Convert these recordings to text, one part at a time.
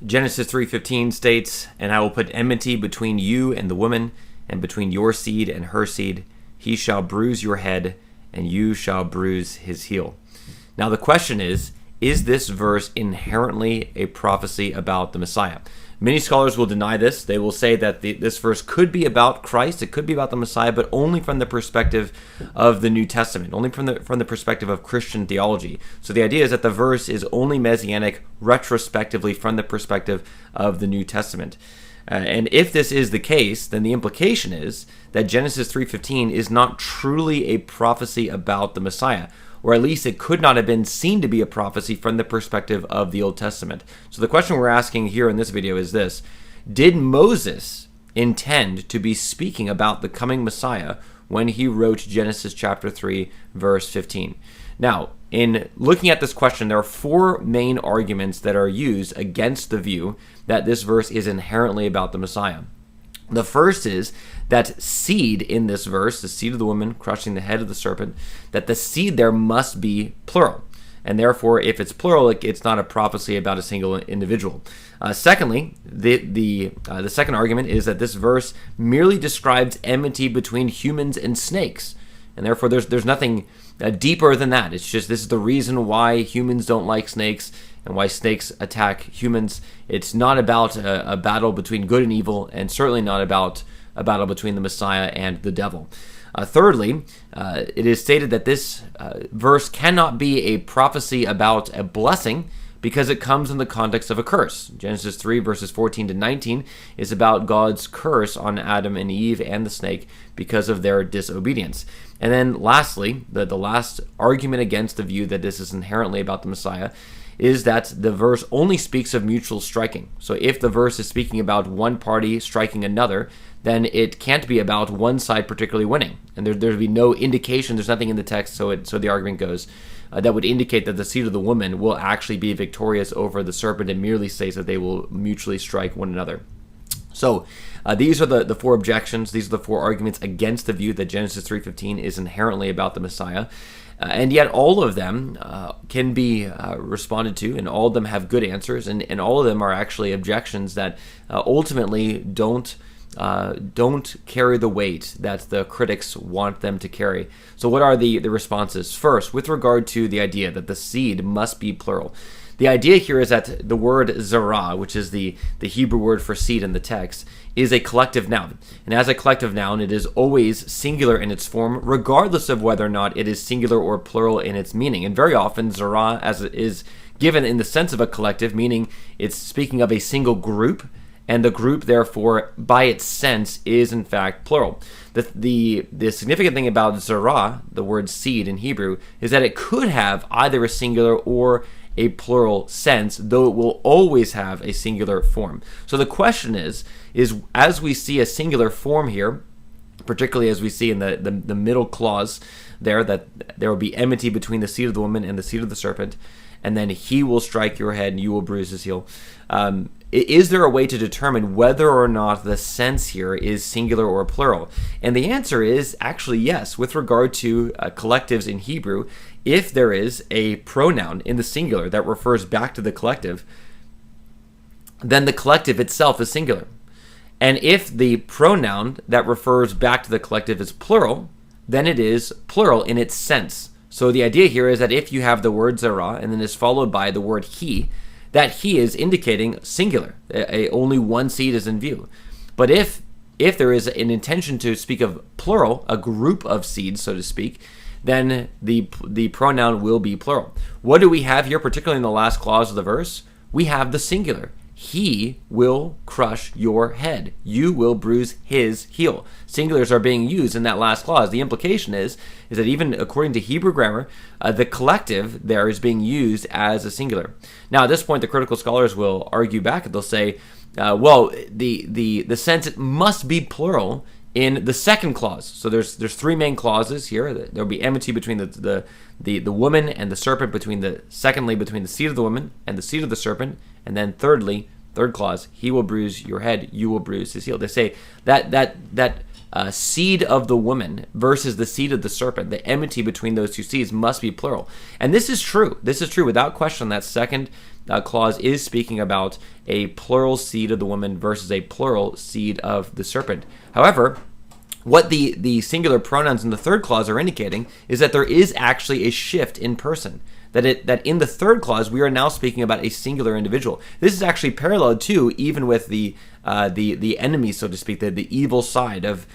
Genesis 3:15 states, "And I will put enmity between you and the woman, and between your seed and her seed. He shall bruise your head, and you shall bruise his heel." Now the question is this verse inherently a prophecy about the Messiah? Many scholars will deny this. They will say that this verse could be about Christ, it could be about the Messiah, but only from the perspective of the New Testament, only from the perspective of Christian theology. So the idea is that the verse is only messianic retrospectively from the perspective of the New Testament. And if this is the case, then the implication is that Genesis 3:15 is not truly a prophecy about the Messiah, or at least it could not have been seen to be a prophecy from the perspective of the Old Testament. So the question we're asking here in this video is this: did Moses intend to be speaking about the coming Messiah when he wrote Genesis chapter 3, verse 15? Now, in looking at this question, there are four main arguments that are used against the view that this verse is inherently about the Messiah. The first is that seed in this verse, the seed of the woman crushing the head of the serpent, that the seed there must be plural. And therefore, if it's plural, it's not a prophecy about a single individual. Secondly, the second argument is that this verse merely describes enmity between humans and snakes. And therefore, there's nothing deeper than that. It's just this is the reason why humans don't like snakes and why snakes attack humans. It's not about a battle between good and evil, and certainly not about a battle between the Messiah and the devil. Thirdly, it is stated that this verse cannot be a prophecy about a blessing because it comes in the context of a curse. Genesis 3 verses 14 to 19 is about God's curse on Adam and Eve and the snake because of their disobedience. And then lastly, the last argument against the view that this is inherently about the Messiah is that the verse only speaks of mutual striking. So if the verse is speaking about one party striking another, then it can't be about one side particularly winning. And there'd be no indication, there's nothing in the text, so the argument goes, that would indicate that the seed of the woman will actually be victorious over the serpent. It merely states that they will mutually strike one another. So these are the four objections. These are the four arguments against the view that Genesis 3:15 is inherently about the Messiah. And yet all of them can be responded to, and all of them have good answers, and all of them are actually objections that ultimately don't carry the weight that the critics want them to carry. So what are the responses? First, with regard to the idea that the seed must be plural. The idea here is that the word zarah, which is the Hebrew word for seed in the text, is a collective noun. And as a collective noun, it is always singular in its form, regardless of whether or not it is singular or plural in its meaning. And very often, zarah, as it is given in the sense of a collective, meaning it's speaking of a single group, and the group, therefore, by its sense, is in fact plural. The significant thing about zarah, the word seed in Hebrew, is that it could have either a singular or a plural sense, though it will always have a singular form. So the question is as we see a singular form here, particularly as we see in the middle clause there, that there will be enmity between the seed of the woman and the seed of the serpent, and then he will strike your head and you will bruise his heel. Is there a way to determine whether or not the sense here is singular or plural? And the answer is actually yes. With regard to collectives in Hebrew, if there is a pronoun in the singular that refers back to the collective, then the collective itself is singular. And if the pronoun that refers back to the collective is plural, then it is plural in its sense. So the idea here is that if you have the word zarah and then is followed by the word he, that he is indicating singular. Only one seed is in view. But if there is an intention to speak of plural, a group of seeds, so to speak, then the pronoun will be plural. What do we have here, particularly in the last clause of the verse? We have the singular. He will crush your head. You will bruise his heel. Singulars are being used in that last clause. The implication is that even according to Hebrew grammar, the collective there is being used as a singular. Now, at this point, the critical scholars will argue back. They'll say, well, the sense it must be plural in the second clause. So there's three main clauses here. There'll be enmity between the woman and the serpent, secondly between the seed of the woman and the seed of the serpent, and then thirdly, third clause, he will bruise your head, you will bruise his heel. They say that seed of the woman versus the seed of the serpent, the enmity between those two seeds must be plural. And this is true. This is true without question. That second clause is speaking about a plural seed of the woman versus a plural seed of the serpent. However, what the singular pronouns in the third clause are indicating is that there is actually a shift in person. That in the third clause we are now speaking about a singular individual. This is actually parallel to even with the enemy, so to speak, the evil side of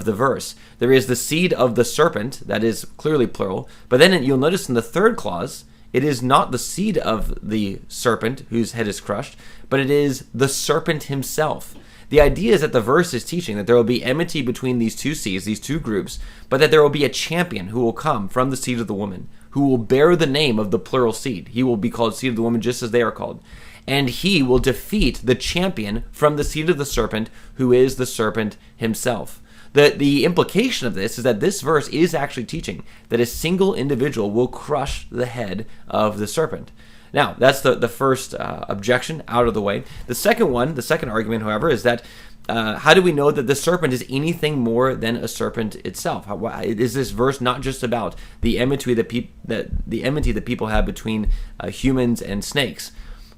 the verse. There is the seed of the serpent, that is clearly plural, but then you'll notice in the third clause it is not the seed of the serpent whose head is crushed, but it is the serpent himself. The idea is that the verse is teaching that there will be enmity between these two seeds, these two groups, but that there will be a champion who will come from the seed of the woman, who will bear the name of the plural seed. He will be called seed of the woman just as they are called. And he will defeat the champion from the seed of the serpent, who is the serpent himself. The implication of this is that this verse is actually teaching that a single individual will crush the head of the serpent. Now, that's the first objection out of the way. The second argument, however, is that how do we know that the serpent is anything more than a serpent itself? Is this verse not just about the enmity that people have between humans and snakes?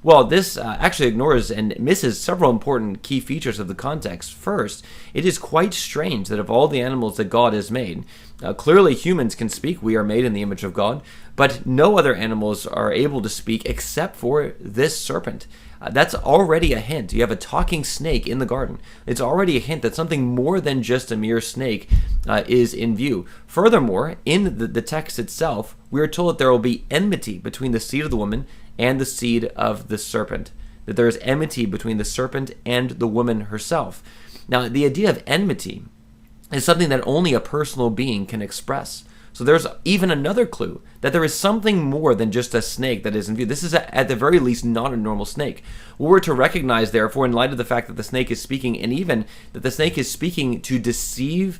Well, this actually ignores and misses several important key features of the context. First, it is quite strange that of all the animals that God has made, clearly humans can speak, we are made in the image of God, but no other animals are able to speak except for this serpent. That's already a hint. You have a talking snake in the garden. It's already a hint that something more than just a mere snake is in view. Furthermore, in the text itself, we are told that there will be enmity between the seed of the woman and the seed of the serpent. That there is enmity between the serpent and the woman herself. Now, the idea of enmity is something that only a personal being can express. So there's even another clue that there is something more than just a snake that is in view. This is at the very least not a normal snake. What we're to recognize, therefore, in light of the fact that the snake is speaking, and even that the snake is speaking to deceive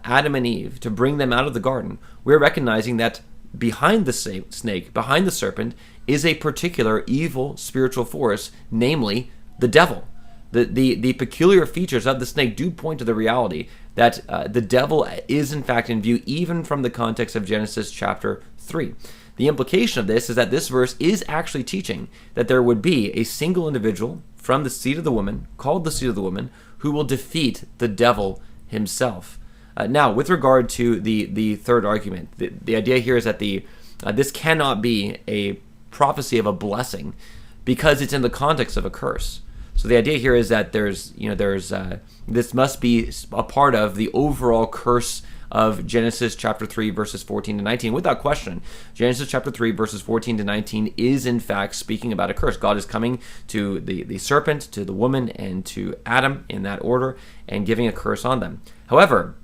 Adam and Eve, to bring them out of the garden, we're recognizing that behind the snake, behind the serpent, is a particular evil spiritual force, namely the devil. The peculiar features of the snake do point to the reality that the devil is in fact in view even from the context of Genesis chapter 3. The implication of this is that this verse is actually teaching that there would be a single individual from the seed of the woman, called the seed of the woman, who will defeat the devil himself. Now, with regard to the third argument, the idea here is that this cannot be a prophecy of a blessing because it's in the context of a curse. So the idea here is that this must be a part of the overall curse of Genesis chapter 3 verses 14 to 19. Without question, Genesis chapter 3 verses 14 to 19 is in fact speaking about a curse. God is coming to the serpent, to the woman, and to Adam in that order, and giving a curse on them. However,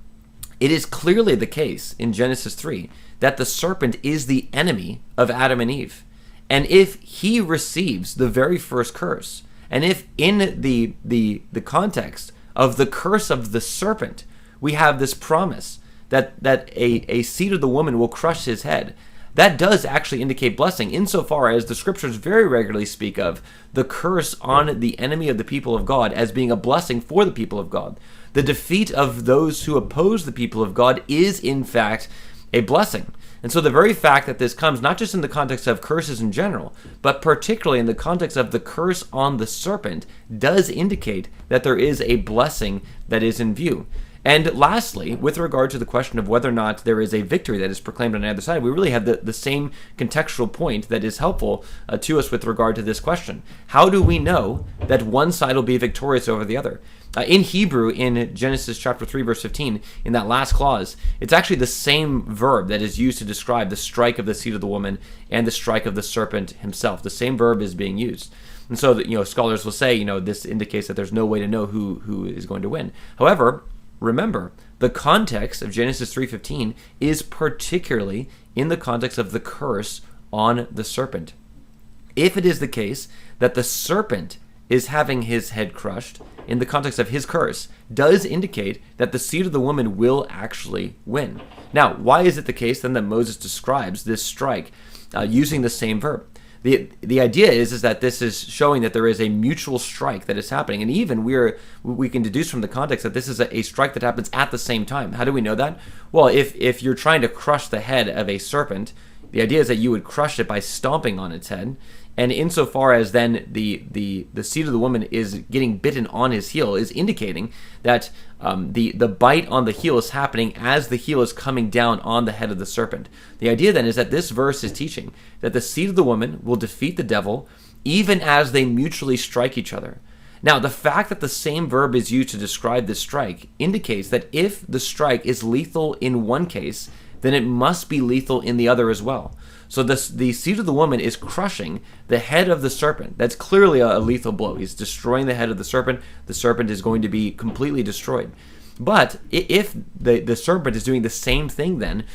it is clearly the case in Genesis 3 that the serpent is the enemy of Adam and Eve. And if he receives the very first curse, and if in the context of the curse of the serpent, we have this promise that a seed of the woman will crush his head, that does actually indicate blessing, insofar as the scriptures very regularly speak of the curse on the enemy of the people of God as being a blessing for the people of God. The defeat of those who oppose the people of God is in fact a blessing. And so the very fact that this comes not just in the context of curses in general, but particularly in the context of the curse on the serpent, does indicate that there is a blessing that is in view. And lastly, with regard to the question of whether or not there is a victory that is proclaimed on either side, we really have the same contextual point that is helpful to us with regard to this question. How do we know that one side will be victorious over the other? In Hebrew, in Genesis chapter 3, verse 15, in that last clause, it's actually the same verb that is used to describe the strike of the seed of the woman and the strike of the serpent himself. The same verb is being used. And so, scholars will say, this indicates that there's no way to know who is going to win. However, remember, the context of Genesis 3:15 is particularly in the context of the curse on the serpent. If it is the case that the serpent is having his head crushed in the context of his curse, does indicate that the seed of the woman will actually win. Now, why is it the case then that Moses describes this strike using the same verb? The idea is that this is showing that there is a mutual strike that is happening, and even we can deduce from the context that this is a strike that happens at the same time. How do we know that? Well, if you're trying to crush the head of a serpent, the idea is that you would crush it by stomping on its head. And insofar as then the seed of the woman is getting bitten on his heel, is indicating that the bite on the heel is happening as the heel is coming down on the head of the serpent. The idea then is that this verse is teaching that the seed of the woman will defeat the devil even as they mutually strike each other. Now, the fact that the same verb is used to describe this strike indicates that if the strike is lethal in one case, then it must be lethal in the other as well. So the seed of the woman is crushing the head of the serpent. That's clearly a lethal blow. He's destroying the head of the serpent. The serpent is going to be completely destroyed. But if the serpent is doing the same thing then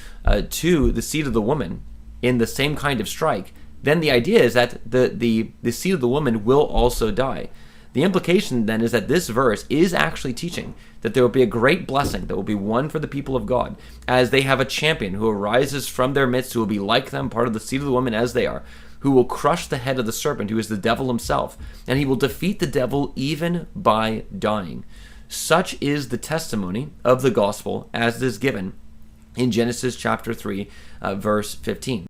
to the seed of the woman in the same kind of strike, then the idea is that the seed of the woman will also die. The implication then is that this verse is actually teaching that there will be a great blessing that will be won for the people of God as they have a champion who arises from their midst, who will be like them, part of the seed of the woman as they are, who will crush the head of the serpent, who is the devil himself, and he will defeat the devil even by dying. Such is the testimony of the gospel as it is given in Genesis chapter 3, verse 15.